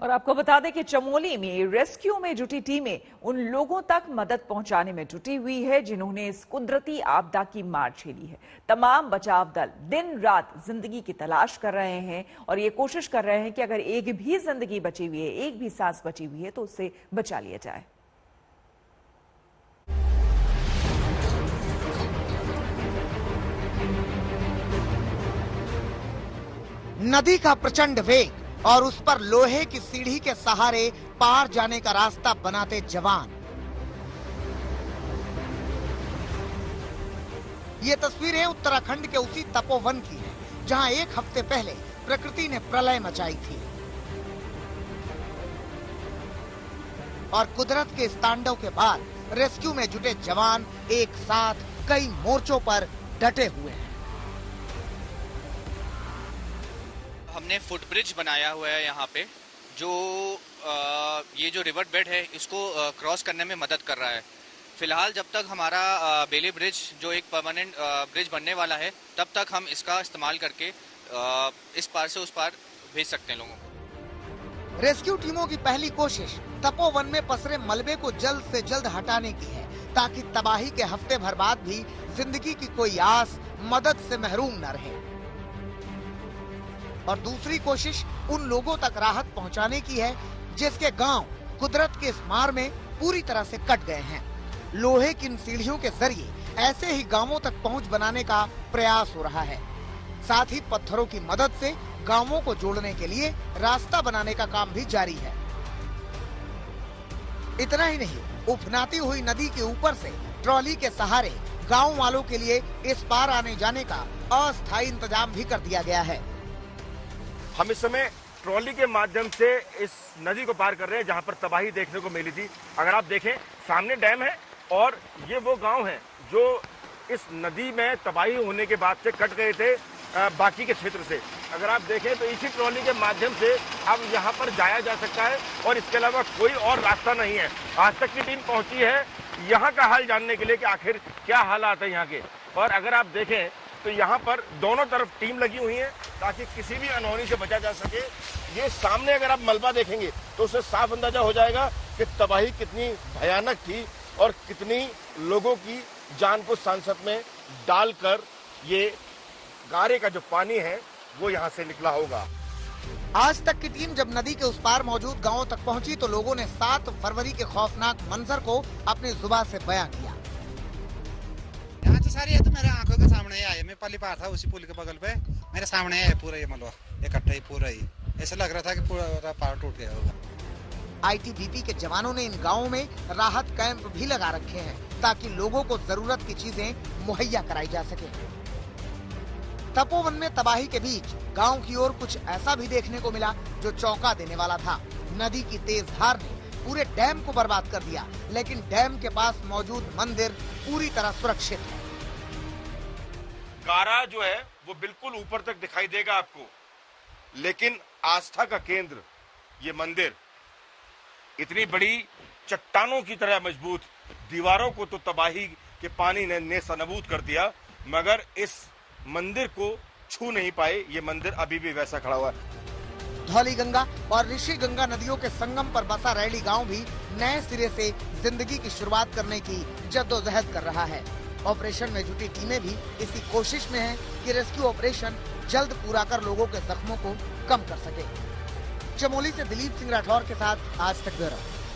और आपको बता दें कि चमोली में रेस्क्यू में जुटी टीमें उन लोगों तक मदद पहुंचाने में जुटी हुई है जिन्होंने इस कुदरती आपदा की मार झेली है। तमाम बचाव दल दिन रात जिंदगी की तलाश कर रहे हैं और ये कोशिश कर रहे हैं कि अगर एक भी जिंदगी बची हुई है, एक भी सांस बची हुई है, तो उसे बचा लिया जाए। नदी का प्रचंड वेग और उस पर लोहे की सीढ़ी के सहारे पार जाने का रास्ता बनाते जवान। ये तस्वीरें उत्तराखंड के उसी तपोवन की हैं, जहां एक हफ्ते पहले प्रकृति ने प्रलय मचाई थी और कुदरत के इस तांडव के बाद रेस्क्यू में जुटे जवान एक साथ कई मोर्चों पर डटे हुए हैं। हमने फुट ब्रिज बनाया हुआ है यहाँ पे, जो ये जो रिवर बेड है इसको क्रॉस करने में मदद कर रहा है। फिलहाल जब तक हमारा बेली ब्रिज जो एक परमानेंट ब्रिज बनने वाला है, तब तक हम इसका इस्तेमाल करके इस पार से उस पार भेज सकते हैं लोगों को। रेस्क्यू टीमों की पहली कोशिश तपोवन में पसरे मलबे को जल्द से जल्द हटाने की है, ताकि तबाही के हफ्ते भर बाद भी जिंदगी की कोई आस मदद से महरूम न रहे। और दूसरी कोशिश उन लोगों तक राहत पहुंचाने की है जिसके गांव कुदरत के इस मार में पूरी तरह से कट गए हैं। लोहे की इन सीढ़ियों के जरिए ऐसे ही गांवों तक पहुंच बनाने का प्रयास हो रहा है। साथ ही पत्थरों की मदद से गांवों को जोड़ने के लिए रास्ता बनाने का काम भी जारी है। इतना ही नहीं, उफनाती हुई नदी के ऊपर से ट्रॉली के सहारे गांव वालों के लिए इस पार आने जाने का अस्थायी इंतजाम भी कर दिया गया है। हम इस समय ट्रॉली के माध्यम से इस नदी को पार कर रहे हैं जहां पर तबाही देखने को मिली थी। अगर आप देखें, सामने डैम है और ये वो गांव हैं जो इस नदी में तबाही होने के बाद से कट गए थे बाकी के क्षेत्र से। अगर आप देखें तो इसी ट्रॉली के माध्यम से अब यहाँ पर जाया जा सकता है और इसके अलावा कोई और रास्ता नहीं है। आज तक की टीम पहुंची है यहाँ का हाल जानने के लिए कि आखिर क्या हालात है यहाँ के। और अगर आप देखें तो यहाँ पर दोनों तरफ टीम लगी हुई है ताकि किसी भी अनहोनी से बचा जा सके। ये सामने अगर आप मलबा देखेंगे तो उससे साफ अंदाजा हो जाएगा कि तबाही कितनी भयानक थी और कितनी लोगों की जान को संकट में डालकर ये गारे का जो पानी है वो यहाँ से निकला होगा। आज तक की टीम जब नदी के उस पार मौजूद गांवों तक पहुंची तो लोगों ने 7 फरवरी के खौफनाक मंजर को अपनी जुबान से बयां किया। यहाँ तो सारी है तो मेरे आंखों के सामने आए। मैं पहली बार था उसी पुल के बगल पे, मेरे सामने है पूरा ये मलबा इकट्ठा ही पूरा ही। ऐसा लग रहा था कि पूरा पहाड़ टूट गया होगा। आईटीबीपी के जवानों ने इन गांवों में राहत कैंप भी लगा रखे हैं ताकि लोगों को जरूरत की चीजें मुहैया कराई जा सके। तपोवन में तबाही के बीच गांव की ओर कुछ ऐसा भी देखने को मिला जो चौंका देने वाला था। नदी की तेज धार ने पूरे डैम को बर्बाद कर दिया, लेकिन डैम के पास मौजूद मंदिर पूरी तरह सुरक्षित है। गारा जो है वो बिल्कुल ऊपर तक दिखाई देगा आपको, लेकिन आस्था का केंद्र ये मंदिर इतनी बड़ी चट्टानों की तरह मजबूत, दीवारों को तो तबाही के पानी ने नेस्तनाबूद कर दिया, मगर इस मंदिर को छू नहीं पाए। ये मंदिर अभी भी वैसा खड़ा हुआ है। धौली गंगा और ऋषि गंगा नदियों के संगम पर बसा रैली गांव भी नए सिरे से जिंदगी की शुरुआत करने की जद्दोजहद कर रहा है। ऑपरेशन में जुटी टीमें भी इसी कोशिश में हैं कि रेस्क्यू ऑपरेशन जल्द पूरा कर लोगों के जख्मों को कम कर सके। चमोली से दिलीप सिंह राठौर के साथ आज तक ब्यूरो।